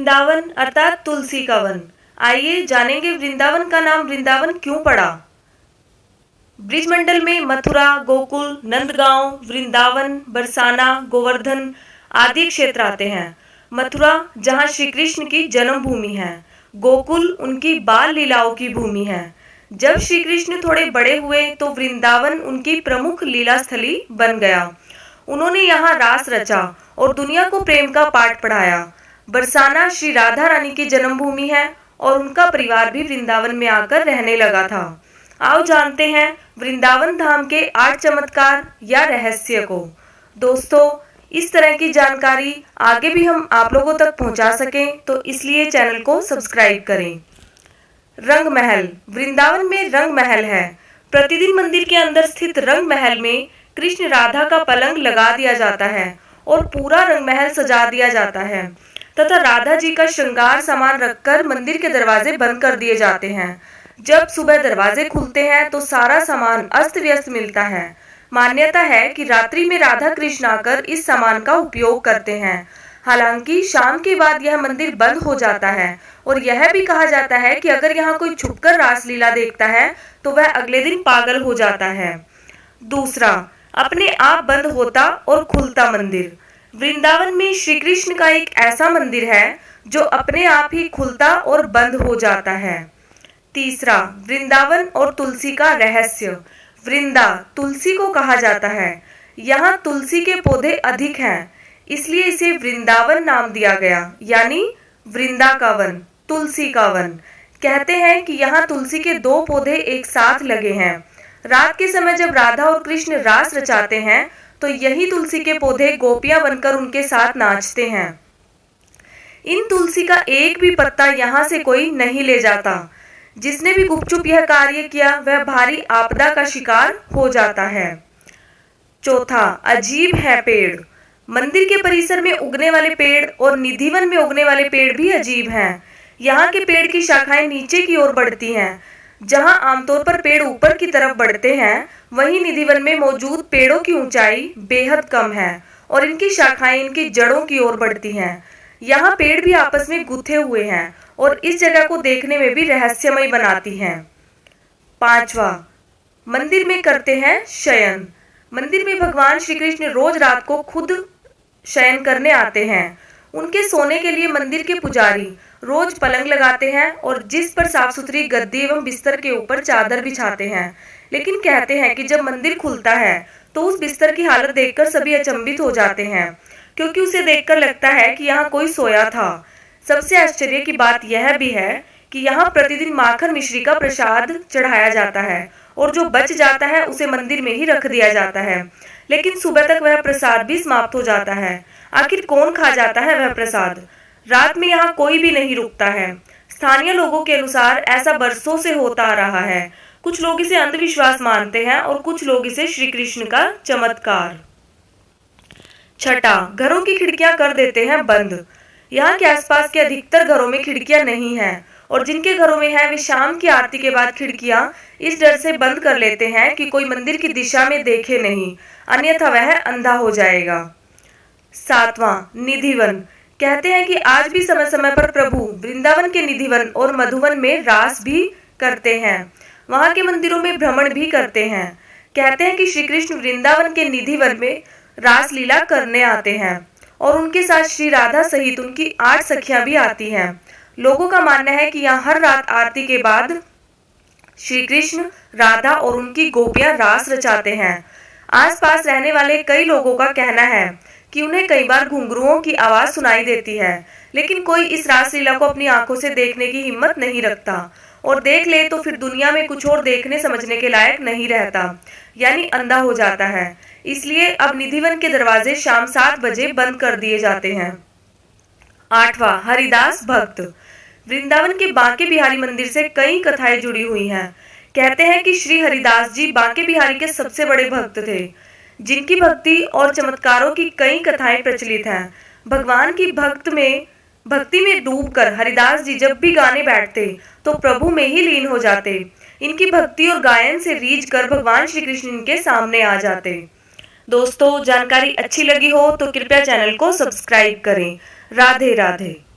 वृंदावन अर्थात तुलसी का वन। आइए जानेंगे वृंदावन का नाम वृंदावन क्यों पड़ा। ब्रिजमंडल में मथुरा, गोकुल, नंदगांव, वृंदावन, बरसाना, गोवर्धन आदि क्षेत्र आते हैं। मथुरा जहां श्री कृष्ण की जन्मभूमि है, गोकुल उनकी बाल लीलाओं की भूमि है। जब श्री कृष्ण थोड़े बड़े हुए तो वृंदावन उनकी प्रमुख लीला स्थली बन गया। उन्होंने यहाँ रास रचा और दुनिया को प्रेम का पाठ पढ़ाया। बरसाना श्री राधा रानी की जन्मभूमि है और उनका परिवार भी वृंदावन में आकर रहने लगा था। आओ जानते हैं वृंदावन धाम के 8 चमत्कार या रहस्य को। दोस्तों, इस तरह की जानकारी आगे भी हम आप लोगों तक पहुंचा सकें तो इसलिए चैनल को सब्सक्राइब करें। रंग महल। वृंदावन में रंग महल है। प्रतिदिन मंदिर के अंदर स्थित रंग महल में कृष्ण राधा का पलंग लगा दिया जाता है और पूरा रंग महल सजा दिया जाता है तथा राधा जी का श्रृंगार सामान रखकर मंदिर के दरवाजे बंद कर दिए जाते हैं। जब सुबह दरवाजे खुलते हैं तो सारा सामान अस्त व्यस्त मिलता है। मान्यता है कि रात्रि में राधा कृष्ण आकर इस सामान का उपयोग करते हैं। हालांकि शाम के बाद यह मंदिर बंद हो जाता है और यह भी कहा जाता है कि अगर यहाँ कोई छुपकर रासलीला देखता है तो वह अगले दिन पागल हो जाता है। दूसरा, अपने आप बंद होता और खुलता मंदिर। वृंदावन में श्री कृष्ण का एक ऐसा मंदिर है जो अपने आप ही खुलता और बंद हो जाता है। तीसरा, वृंदावन और तुलसी का रहस्य। वृंदा तुलसी को कहा जाता है। यहाँ तुलसी के पौधे अधिक हैं, इसलिए इसे वृंदावन नाम दिया गया, यानी वृंदा का वन, तुलसी का वन। कहते हैं कि यहाँ तुलसी के 2 पौधे एक साथ लगे हैं। रात के समय जब राधा और कृष्ण रास रचाते हैं तो यही तुलसी के पौधे गोपियां बनकर उनके साथ नाचते हैं। इन तुलसी का एक भी पत्ता यहाँ से कोई नहीं ले जाता। जिसने भी गुपचुप यह कार्य किया वह भारी आपदा का शिकार हो जाता है। चौथा, अजीब है पेड़। मंदिर के परिसर में उगने वाले पेड़ और निधिवन में उगने वाले पेड़ भी अजीब हैं। यहाँ के पेड़ की शाखाएं नीचे की ओर बढ़ती हैं। जहाँ आमतौर पर पेड़ ऊपर की तरफ बढ़ते हैं, वहीं निधिवन में मौजूद पेड़ों की ऊंचाई बेहद कम है और इनकी शाखाएं इनकी जड़ों की ओर बढ़ती हैं। यहाँ पेड़ भी आपस में गुथे हुए हैं और इस जगह को देखने में भी रहस्यमय बनाती हैं। पांचवा, मंदिर में करते हैं शयन। मंदिर में भगवान श्री कृष्ण रोज रात को खुद शयन करने आते हैं। उनके सोने के लिए मंदिर के पुजारी रोज पलंग लगाते हैं और जिस पर साफ सुथरी गद्दी एवं बिस्तर के ऊपर चादर बिछाते हैं। लेकिन कहते हैं कि जब मंदिर खुलता है तो उस बिस्तर की हालत देखकर सभी अचंभित हो जाते हैं, क्योंकि उसे देखकर लगता है कि यहाँ कोई सोया था। सबसे आश्चर्य की बात यह भी है कि यहाँ प्रतिदिन माखन मिश्री का प्रसाद चढ़ाया जाता है और जो बच जाता है उसे मंदिर में ही रख दिया जाता है। लेकिन सुबह तक वह प्रसाद भी समाप्त हो जाता है। आखिर कौन खा जाता है वह प्रसाद? रात में यहाँ कोई भी नहीं रुकता है। स्थानीय लोगों के अनुसार ऐसा बरसों से होता आ रहा है। कुछ लोग इसे अंधविश्वास मानते हैं और कुछ लोग इसे श्री कृष्ण का चमत्कार। छठा, घरों की खिड़कियां कर देते हैं बंद। यहाँ के आसपास के अधिकतर घरों में खिड़कियां नहीं हैं और जिनके घरों में है वे शाम की आरती के बाद खिड़कियां इस डर से बंद कर लेते हैं कि कोई मंदिर की दिशा में देखे नहीं, अन्यथा वह अंधा हो जाएगा। सातवां, निधिवन। कहते हैं कि आज भी समय समय पर प्रभु वृंदावन के निधिवन और मधुवन में रास भी करते हैं। वहां के मंदिरों में भ्रमण भी करते हैं। कहते हैं कि श्री कृष्ण वृंदावन के निधिवन में रास लीला करने आते हैं और उनके साथ श्री राधा सहित उनकी 8 सखियां भी आती हैं। लोगों का मानना है कि यहाँ हर रात आरती के बाद श्री कृष्ण, राधा और उनकी गोपियां रास रचाते हैं। आसपास रहने वाले कई लोगों का कहना है कि उन्हें कई बार घुंघरुओं की आवाज सुनाई देती है, लेकिन कोई इस रासलीला को अपनी आंखों से देखने की हिम्मत नहीं रखता और देख ले तो फिर दुनिया में कुछ और देखने समझने के लायक नहीं रहता, यानी अंधा हो जाता है। इसलिए अब निधिवन के दरवाजे शाम 7 बजे बंद कर दिए जाते हैं। आठवां, हरिदास भक्त। वृंदावन के बांके बिहारी मंदिर से कई कथाएं जुड़ी हुई हैं। कहते हैं कि श्री हरिदास जी बांके बिहारी के सबसे बड़े भक्त थे, जिनकी भक्ति और चमत्कारों की कई कथाएं प्रचलित हैं। भगवान की भक्ति में डूबकर हरिदास जी जब भी गाने बैठते तो प्रभु में ही लीन हो जाते। इनकी भक्ति और गायन से रीझ कर भगवान श्री कृष्ण इनके सामने आ जाते। दोस्तों, जानकारी अच्छी लगी हो तो कृपया चैनल को सब्सक्राइब करें। राधे राधे।